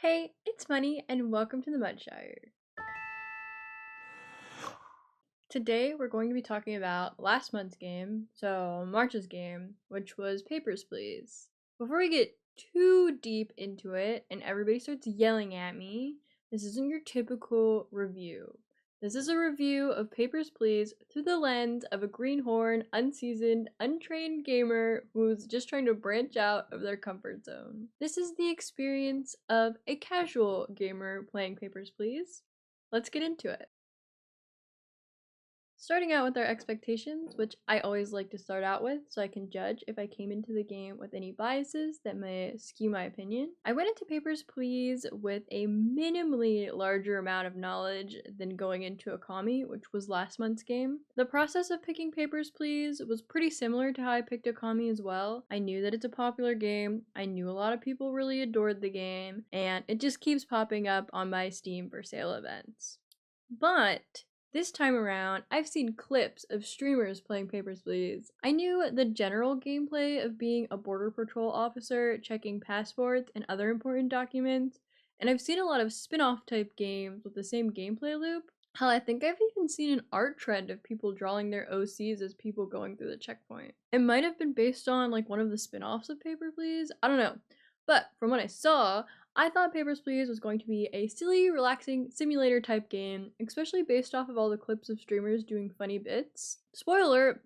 Hey, it's Money, and welcome to the Mudshire. Today, we're going to be talking about last month's game, so March's game, which was Papers, Please. Before we get too deep into it and everybody starts yelling at me, this isn't your typical review. This is a review of Papers, Please through the lens of a greenhorn, unseasoned, untrained gamer who's just trying to branch out of their comfort zone. This is the experience of a casual gamer playing Papers, Please. Let's get into it. Starting out with our expectations, which I always like to start out with so I can judge if I came into the game with any biases that may skew my opinion. I went into Papers, Please with a minimally larger amount of knowledge than going into Okami, which was last month's game. The process of picking Papers, Please was pretty similar to how I picked Okami as well. I knew that it's a popular game, I knew a lot of people really adored the game, and it just keeps popping up on my Steam for sale events. But this time around, I've seen clips of streamers playing Papers, Please. I knew the general gameplay of being a border patrol officer, checking passports and other important documents, and I've seen a lot of spin-off type games with the same gameplay loop. Hell, I think I've even seen an art trend of people drawing their OCs as people going through the checkpoint. It might have been based on like one of the spin-offs of Paper Please, I don't know. But from what I saw, I thought Papers, Please was going to be a silly, relaxing simulator type game, especially based off of all the clips of streamers doing funny bits. Spoiler,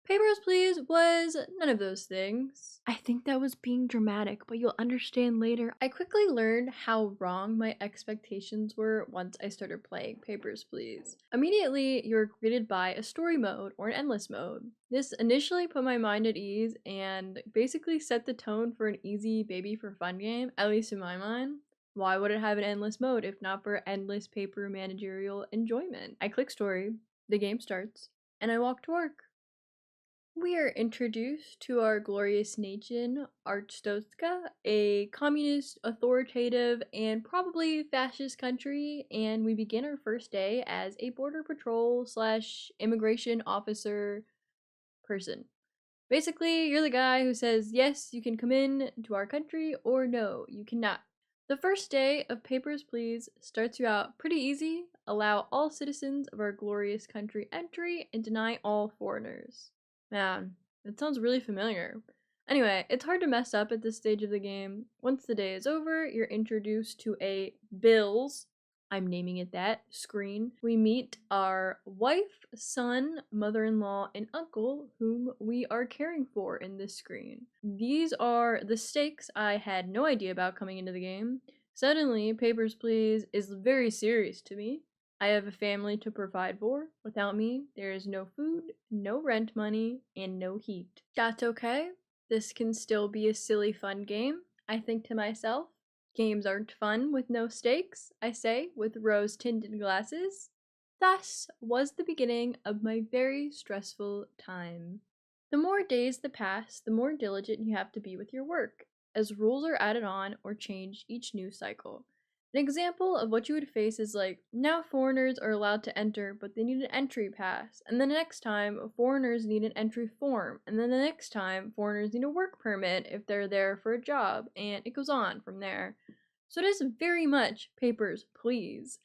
Papers, Please was none of those things. I think that was being dramatic, but you'll understand later. I quickly learned how wrong my expectations were once I started playing Papers, Please. Immediately, you're greeted by a story mode or an endless mode. This initially put my mind at ease and basically set the tone for an easy baby for fun game, at least in my mind. Why would it have an endless mode if not for endless paper managerial enjoyment? I click story, the game starts, and I walk to work. We are introduced to our glorious nation, Arstotzka, a communist, authoritative, and probably fascist country, and we begin our first day as a border patrol slash immigration officer person. Basically, you're the guy who says, yes, you can come in to our country, or no, you cannot. The first day of Papers, Please starts you out pretty easy. Allow all citizens of our glorious country entry and deny all foreigners. Man, that sounds really familiar. Anyway, it's hard to mess up at this stage of the game. Once the day is over, you're introduced to a Bills, I'm naming it that, screen. We meet our wife, son, mother-in-law, and uncle, whom we are caring for in this screen. These are the stakes I had no idea about coming into the game. Suddenly, Papers, Please is very serious to me. I have a family to provide for. Without me, there is no food, no rent money, and no heat. That's okay. This can still be a silly, fun game, I think to myself. Games aren't fun with no stakes, I say, with rose-tinted glasses. Thus was the beginning of my very stressful time. The more days that pass, the more diligent you have to be with your work, as rules are added on or changed each new cycle. An example of what you would face is like, now foreigners are allowed to enter, but they need an entry pass, and then the next time, foreigners need an entry form, and then the next time, foreigners need a work permit if they're there for a job, and it goes on from there. So it is very much Papers, Please,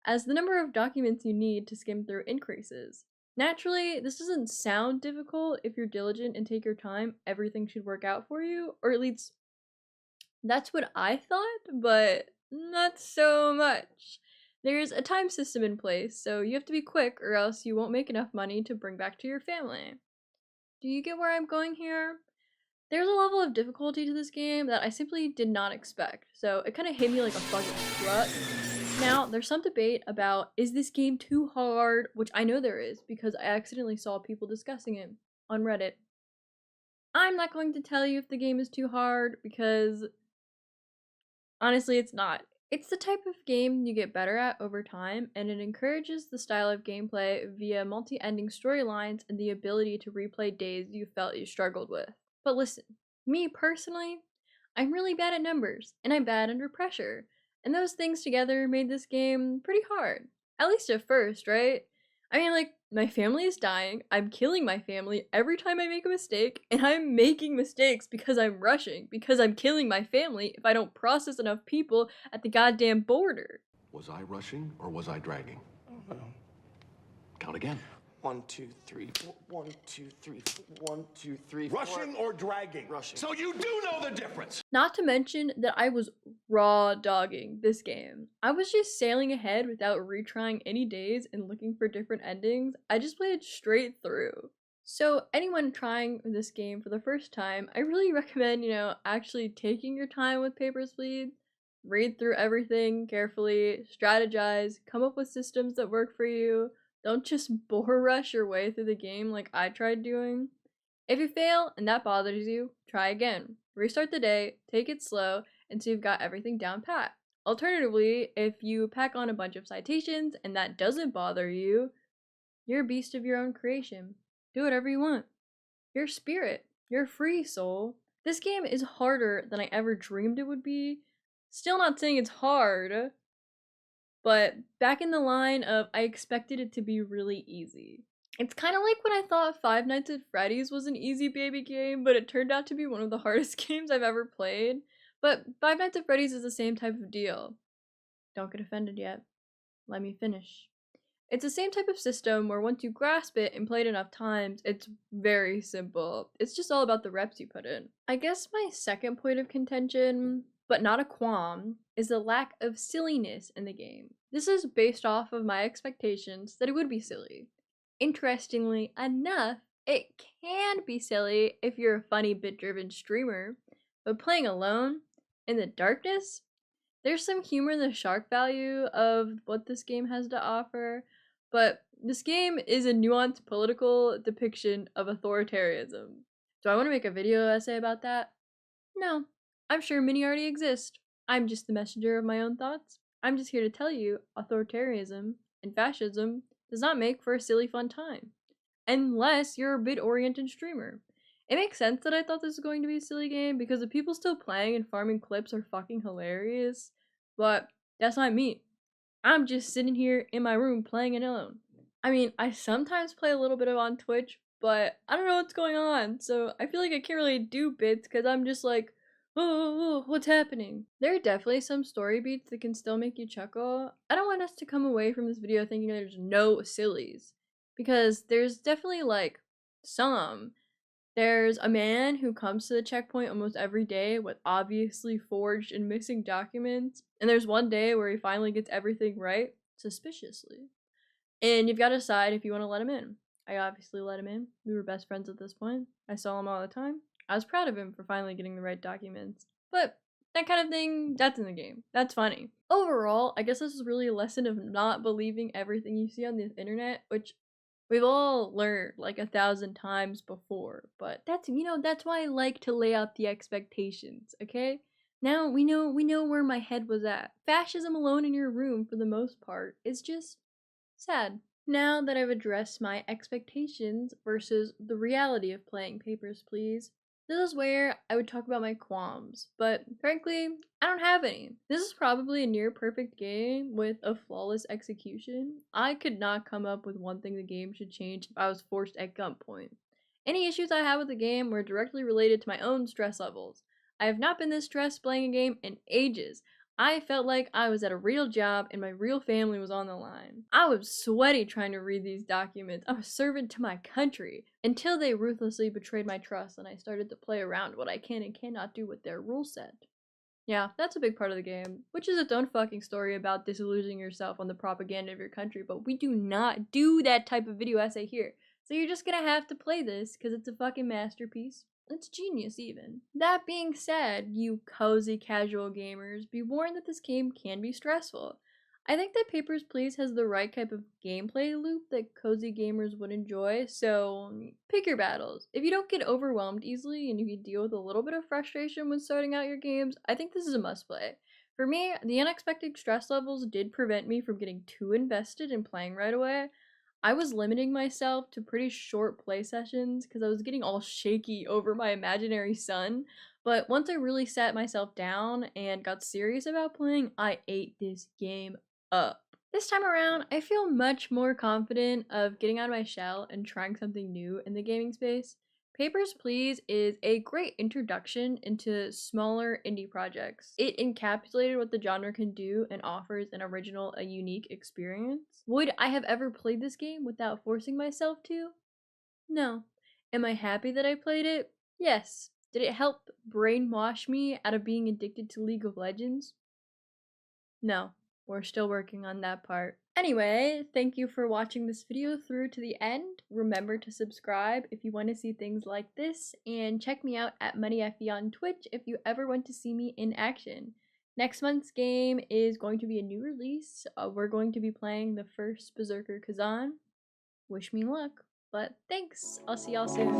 as the number of documents you need to skim through increases. Naturally, this doesn't sound difficult. If you're diligent and take your time, everything should work out for you, or at least that's what I thought, but not so much. There's a time system in place, so you have to be quick or else you won't make enough money to bring back to your family. Do you get where I'm going here? There's a level of difficulty to this game that I simply did not expect, so it kind of hit me like a fucking truck. Now, there's some debate about, is this game too hard? Which I know there is, because I accidentally saw people discussing it on Reddit. I'm not going to tell you if the game is too hard, because honestly, it's not. It's the type of game you get better at over time, and it encourages the style of gameplay via multi-ending storylines and the ability to replay days you felt you struggled with. But listen, me personally, I'm really bad at numbers, and I'm bad under pressure, and those things together made this game pretty hard. At least at first, right? I mean, like, my family is dying, I'm killing my family every time I make a mistake, and I'm making mistakes because I'm rushing, because I'm killing my family if I don't process enough people at the goddamn border. Was I rushing or was I dragging? Count again. 1, 2, 3, 4. 1, 2, 3, 4. 1, 2, 3, 4. Rushing or dragging? Rushing. So you do know the difference! Not to mention that I was raw dogging this game. I was just sailing ahead without retrying any days and looking for different endings. I just played it straight through. So anyone trying this game for the first time, I really recommend, actually taking your time with Papers, Please. Read through everything carefully, strategize, come up with systems that work for you. Don't just bore rush your way through the game like I tried doing. If you fail and that bothers you, try again. Restart the day, take it slow, until you've got everything down pat. Alternatively, if you pack on a bunch of citations and that doesn't bother you, you're a beast of your own creation. Do whatever you want. You're spirit. You're free, soul. This game is harder than I ever dreamed it would be. Still not saying it's hard, but back in the line of I expected it to be really easy. It's kind of like when I thought Five Nights at Freddy's was an easy baby game, but it turned out to be one of the hardest games I've ever played. But Five Nights at Freddy's is the same type of deal. Don't get offended yet. Let me finish. It's the same type of system where once you grasp it and play it enough times, it's very simple. It's just all about the reps you put in. I guess my second point of contention, but not a qualm, is the lack of silliness in the game. This is based off of my expectations that it would be silly. Interestingly enough, it can be silly if you're a funny bit-driven streamer, but playing alone, in the darkness, there's some humor in the shock value of what this game has to offer, but this game is a nuanced political depiction of authoritarianism. Do I want to make a video essay about that? No. I'm sure many already exist. I'm just the messenger of my own thoughts. I'm just here to tell you authoritarianism and fascism does not make for a silly fun time. Unless you're a bit-oriented streamer. It makes sense that I thought this was going to be a silly game because the people still playing and farming clips are fucking hilarious. But that's not me. I'm just sitting here in my room playing it alone. I mean, I sometimes play a little bit of on Twitch, but I don't know what's going on, so I feel like I can't really do bits because I'm just like, oh, what's happening? There are definitely some story beats that can still make you chuckle. I don't want us to come away from this video thinking there's no sillies, because there's definitely like some. There's a man who comes to the checkpoint almost every day with obviously forged and missing documents, and there's one day where he finally gets everything right, suspiciously. And you've got to decide if you want to let him in. I obviously let him in. We were best friends at this point. I saw him all the time. I was proud of him for finally getting the right documents. But that kind of thing, that's in the game. That's funny. Overall, I guess this is really a lesson of not believing everything you see on the internet, which we've all learned like 1,000 times before. But that's why I like to lay out the expectations, okay? Now we know where my head was at. Fascism alone in your room for the most part is just sad. Now that I've addressed my expectations versus the reality of playing Papers, Please, this is where I would talk about my qualms, but frankly, I don't have any. This is probably a near perfect game with a flawless execution. I could not come up with one thing the game should change if I was forced at gunpoint. Any issues I had with the game were directly related to my own stress levels. I have not been this stressed playing a game in ages. I felt like I was at a real job and my real family was on the line. I was sweaty trying to read these documents. I'm a servant to my country. Until they ruthlessly betrayed my trust and I started to play around what I can and cannot do with their rule set. Yeah, that's a big part of the game, which is its own fucking story about disillusioning yourself on the propaganda of your country, but we do not do that type of video essay here. So you're just gonna have to play this because it's a fucking masterpiece. It's genius, even. That being said, you cozy casual gamers, be warned that this game can be stressful. I think that Papers, Please has the right type of gameplay loop that cozy gamers would enjoy, so pick your battles. If you don't get overwhelmed easily and you can deal with a little bit of frustration when starting out your games, I think this is a must play. For me, the unexpected stress levels did prevent me from getting too invested in playing right away. I was limiting myself to pretty short play sessions because I was getting all shaky over my imaginary son, but once I really sat myself down and got serious about playing, I ate this game up. This time around, I feel much more confident of getting out of my shell and trying something new in the gaming space. Papers, Please is a great introduction into smaller indie projects. It encapsulated what the genre can do and offers an original, a unique experience. Would I have ever played this game without forcing myself to? No. Am I happy that I played it? Yes. Did it help brainwash me out of being addicted to League of Legends? No. We're still working on that part. Anyway, thank you for watching this video through to the end. Remember to subscribe if you want to see things like this, and check me out at muddyfe on Twitch if you ever want to see me in action. Next month's game is going to be a new release. We're going to be playing the first Berserker Kazan. Wish me luck, but thanks. I'll see y'all soon.